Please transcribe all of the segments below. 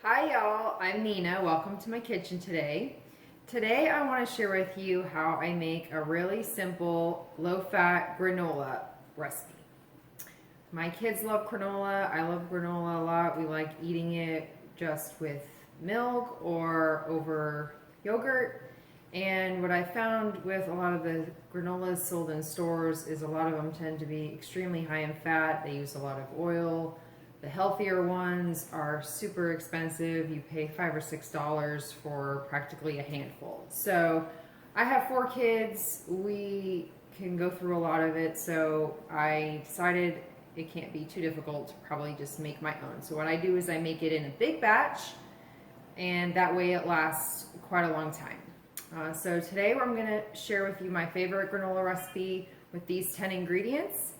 Hi y'all, I'm Nina. Welcome to my kitchen today. Today I want to share with you how I make a really simple low-fat granola recipe. My kids love granola. I love granola a lot. We like eating it just with milk or over yogurt. And what I found with a lot of the granolas sold in stores is a lot of them tend to be extremely high in fat. They use a lot of oil. The healthier ones are super expensive. You pay $5 or $6 for practically a handful. So I have 4 kids. We can go through a lot of it. So I decided it can't be too difficult to probably just make my own. So what I do is I make it in a big batch, and that way it lasts quite a long time. So today I'm going to share with you my favorite granola recipe with these 10 ingredients.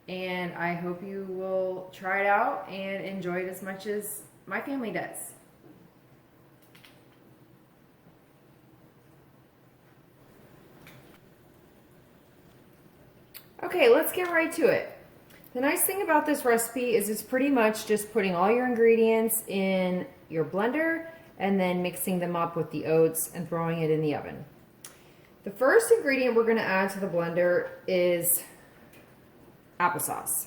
And I hope you will try it out and enjoy it as much as my family does. Okay, let's get right to it. The nice thing about this recipe is it's pretty much just putting all your ingredients in your blender and then mixing them up with the oats and throwing it in the oven. The first ingredient we're going to add to the blender is applesauce.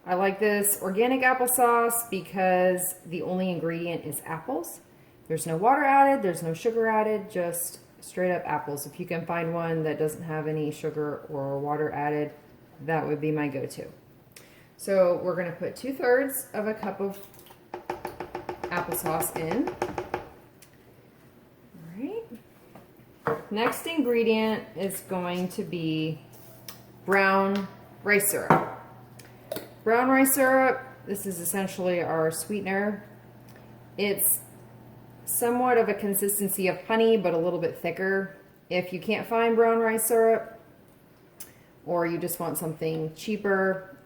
I like this organic applesauce because the only ingredient is apples. There's no water added, there's no sugar added, just straight up apples. If you can find one that doesn't have any sugar or water added, that would be my go-to. So we're going to put 2/3 of a cup of applesauce in. All right. Next ingredient is going to be brown rice syrup. Brown rice syrup, this is essentially our sweetener. It's somewhat of a consistency of honey, but a little bit thicker. If you can't find brown rice syrup, or you just want something cheaper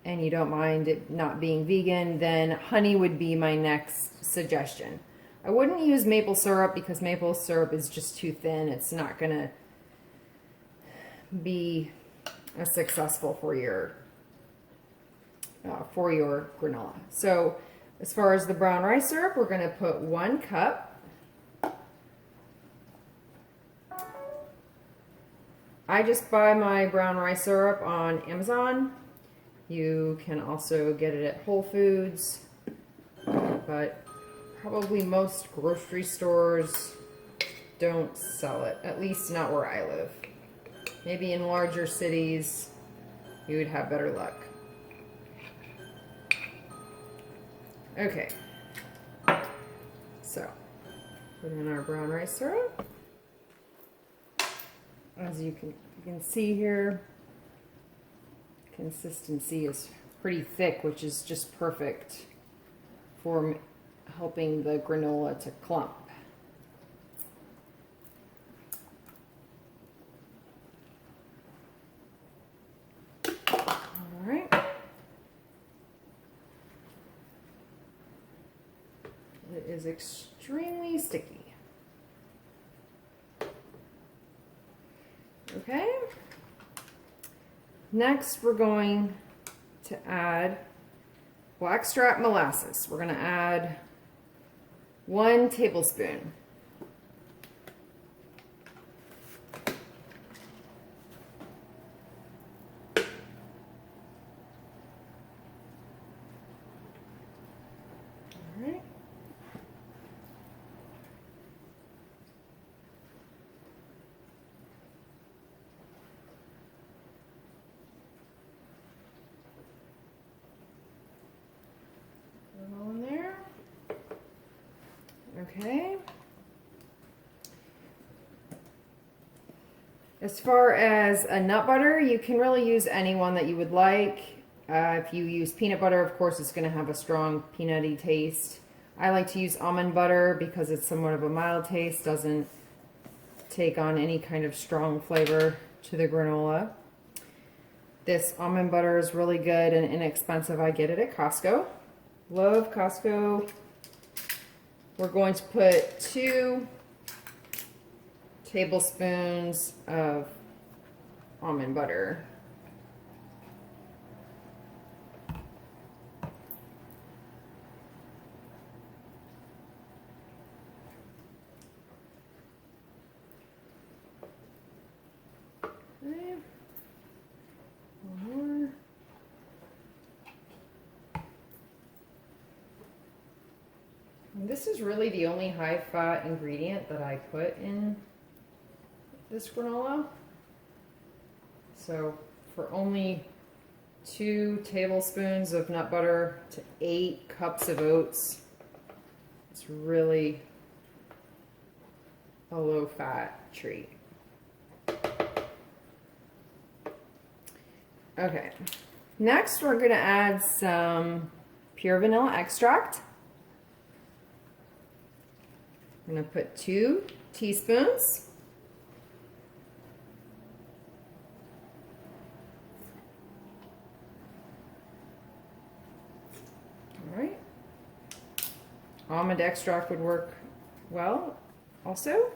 and you don't mind it not being vegan, then honey would be my next suggestion. I wouldn't use maple syrup because maple syrup is just too thin. It's not gonna be as successful for your granola. So as far as the brown rice syrup, we're going to put 1 cup. I just buy my brown rice syrup on Amazon. You can also get it at Whole Foods, but probably most grocery stores don't sell it, at least not where I live. Maybe in larger cities, you would have better luck. Okay. So, put in our brown rice syrup. As you can see here, consistency is pretty thick, which is just perfect for helping the granola to clump. It is extremely sticky. Okay. Next, we're going to add blackstrap molasses. We're going to add 1 tablespoon. All in there. Okay. As far as a nut butter, you can really use any one that you would like. If you use peanut butter, of course, it's going to have a strong peanutty taste. I like to use almond butter because it's somewhat of a mild taste, doesn't take on any kind of strong flavor to the granola. This almond butter is really good and inexpensive. I get it at Costco. Love Costco. We're going to put 2 tablespoons of almond butter. This is really the only high-fat ingredient that I put in this granola. So for only 2 tablespoons of nut butter to 8 cups of oats, it's really a low-fat treat. Okay, next we're going to add some pure vanilla extract. I'm going to put 2 teaspoons. All right. Almond extract would work well also.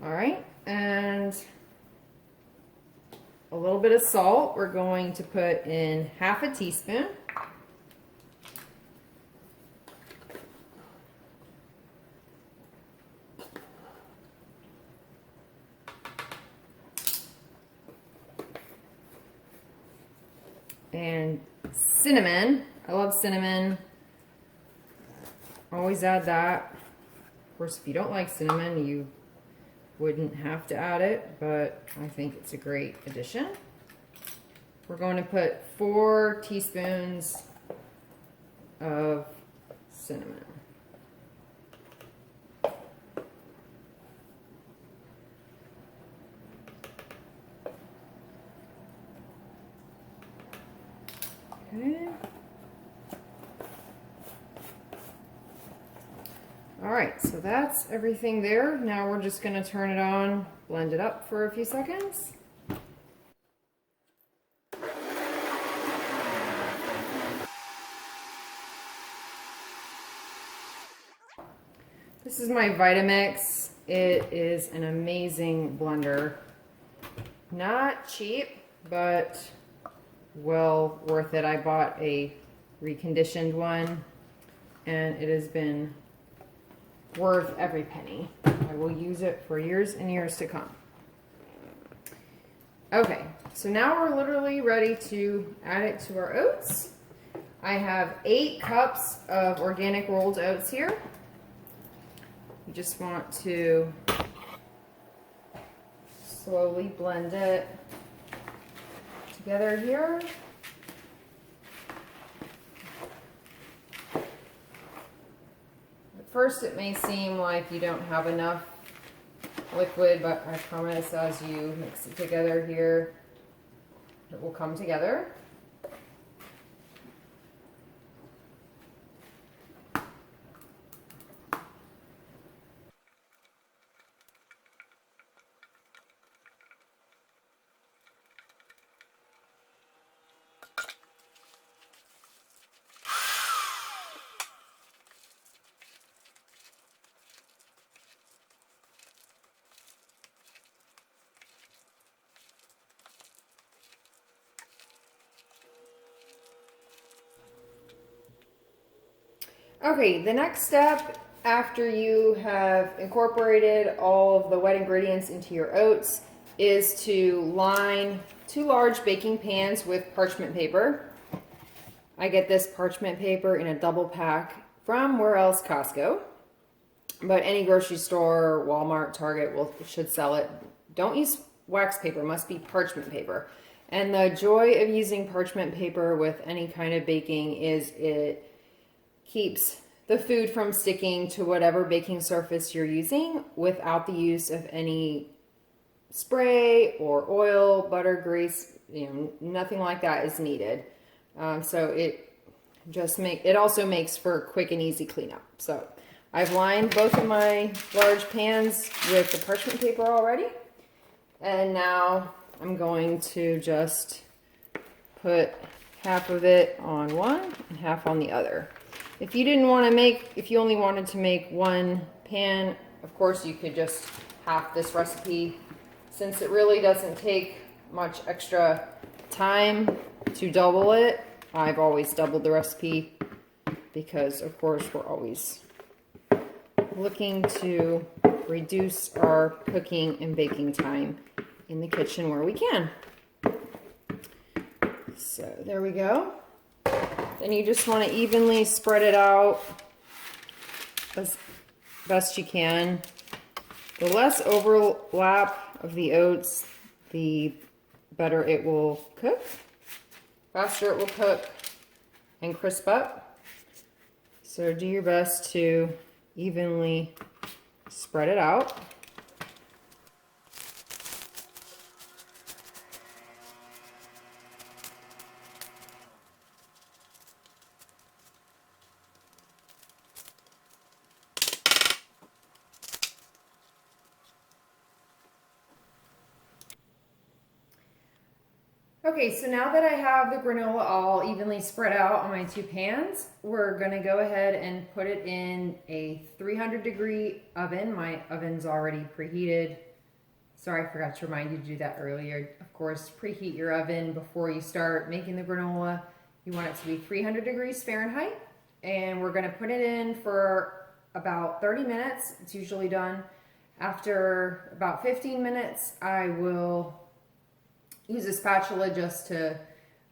All right, and a little bit of salt. We're going to put in half a teaspoon. And cinnamon. I love cinnamon. Always add that. Of course, if you don't like cinnamon, you wouldn't have to add it, but I think it's a great addition. We're going to put 4 teaspoons of cinnamon. Okay. All right, so that's everything there. Now we're just going to turn it on, blend it up for a few seconds. This is my Vitamix. It is an amazing blender. Not cheap, but well worth it. I bought a reconditioned one, and it has been worth every penny. I will use it for years and years to come. Okay, so now we're literally ready to add it to our oats. I have 8 cups of organic rolled oats here. You just want to slowly blend it together here. At first it may seem like you don't have enough liquid, but I promise as you mix it together here, it will come together. Okay, the next step after you have incorporated all of the wet ingredients into your oats is to line 2 large baking pans with parchment paper. I get this parchment paper in a double pack from where else? Costco. But any grocery store, Walmart, Target should sell it. Don't use wax paper, it must be parchment paper. And the joy of using parchment paper with any kind of baking is it keeps the food from sticking to whatever baking surface you're using without the use of any spray or oil, butter, grease, nothing like that is needed. So it also makes for quick and easy cleanup. So I've lined both of my large pans with the parchment paper already. And now I'm going to just put half of it on one and half on the other. If you only wanted to make 1 pan, of course you could just half this recipe. Since it really doesn't take much extra time to double it, I've always doubled the recipe because of course we're always looking to reduce our cooking and baking time in the kitchen where we can. So there we go. Then you just want to evenly spread it out as best you can. The less overlap of the oats, the better it will cook, faster it will cook and crisp up. So do your best to evenly spread it out. Okay, so now that I have the granola all evenly spread out on my two pans, we're gonna go ahead and put it in a 300-degree oven. My oven's already preheated. Sorry, I forgot to remind you to do that earlier. Of course, preheat your oven before you start making the granola. You want it to be 300 degrees Fahrenheit. And we're gonna put it in for about 30 minutes. It's usually done. After about 15 minutes, I will use a spatula just to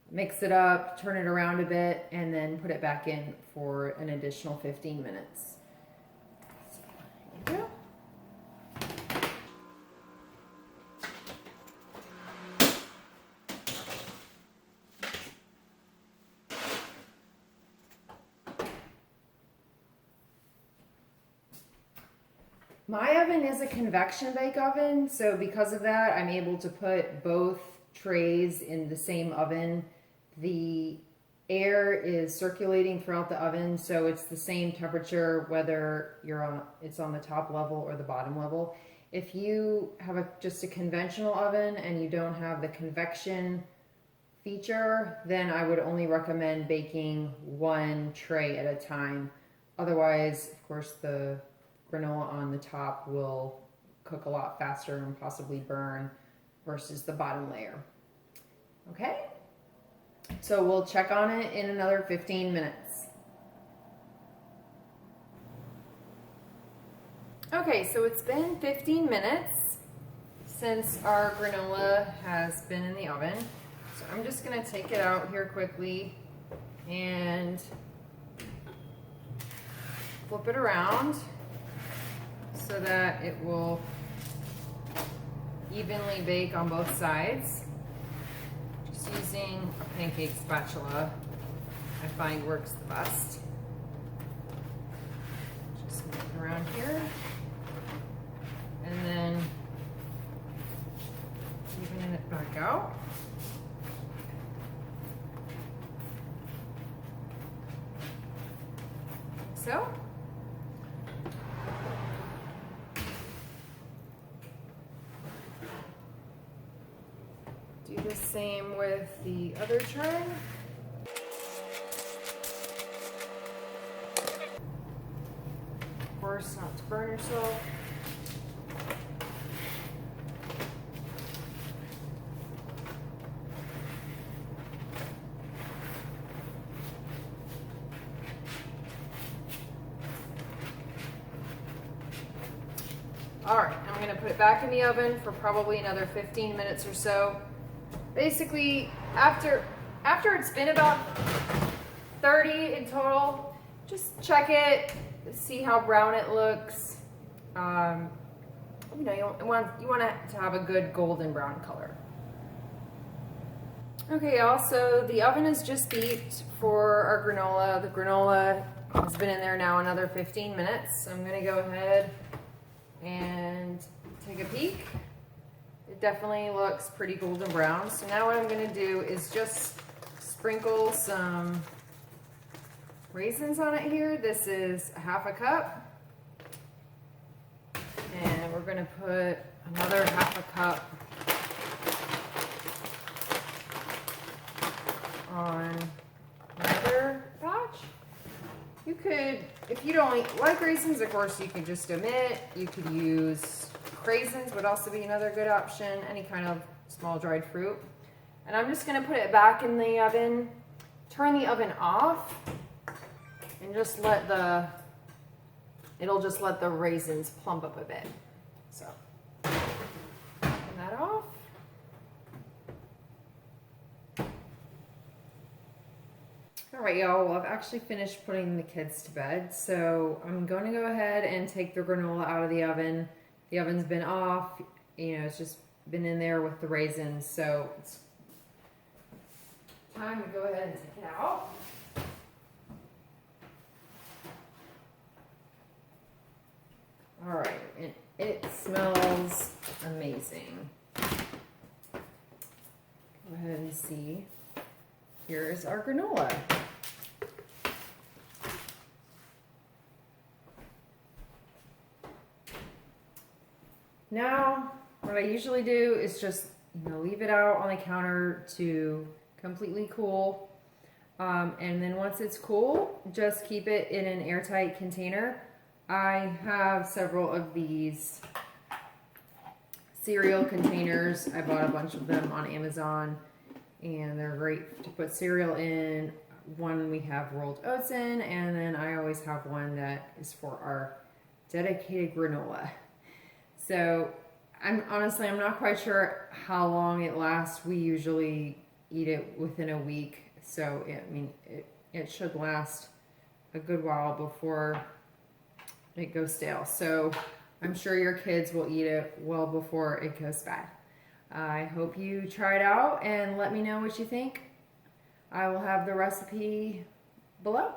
mix it up, turn it around a bit, and then put it back in for an additional 15 minutes. So, there you go. My oven is a convection bake oven, so because of that, I'm able to put both trays in the same oven. The air is circulating throughout the oven, so it's the same temperature whether it's on the top level or the bottom level. If you have just a conventional oven and you don't have the convection feature, then I would only recommend baking one tray at a time. Otherwise, of course, the granola on the top will cook a lot faster and possibly burn versus the bottom layer. Okay, so we'll check on it in another 15 minutes. Okay, so it's been 15 minutes since our granola has been in the oven. So I'm just gonna take it out here quickly and flip it around so that it will evenly bake on both sides. Just using a pancake spatula, I find works the best. Just move it around here, and then even it back out. Like so. Do the same with the other tray. Of course, not to burn yourself. All right, I'm gonna put it back in the oven for probably another 15 minutes or so. Basically, after it's been about 30 in total, just check it, see how brown it looks. You know, you want it to have a good golden brown color. Okay, also the oven is just beeped for our granola. The granola has been in there now another 15 minutes. So I'm gonna go ahead and take a peek. It definitely looks pretty golden brown. So now what I'm gonna do is just sprinkle some raisins on it here. This is a half a cup. And we're gonna put another half a cup on another batch. You could, if you don't like raisins, of course, you could just omit. You could use raisins, would also be another good option, any kind of small dried fruit. And I'm just gonna put it back in the oven, turn the oven off, and just it'll just let the raisins plump up a bit. So, turn that off. All Alright y'all, well I've actually finished putting the kids to bed, so I'm going to go ahead and take the granola out of the oven. The oven's been off, you know, it's just been in there with the raisins, so it's time to go ahead and take it out. Alright, and it smells amazing. Go ahead and see. Here's our granola. Now, what I usually do is just, you know, leave it out on the counter to completely cool. And then once it's cool, just keep it in an airtight container. I have several of these cereal containers. I bought a bunch of them on Amazon, and they're great to put cereal in. One we have rolled oats in, and then I always have one that is for our dedicated granola. So I'm not quite sure how long it lasts. We usually eat it within a week, so it should last a good while before it goes stale. So I'm sure your kids will eat it well before it goes bad. I hope you try it out and let me know what you think. I will have the recipe below.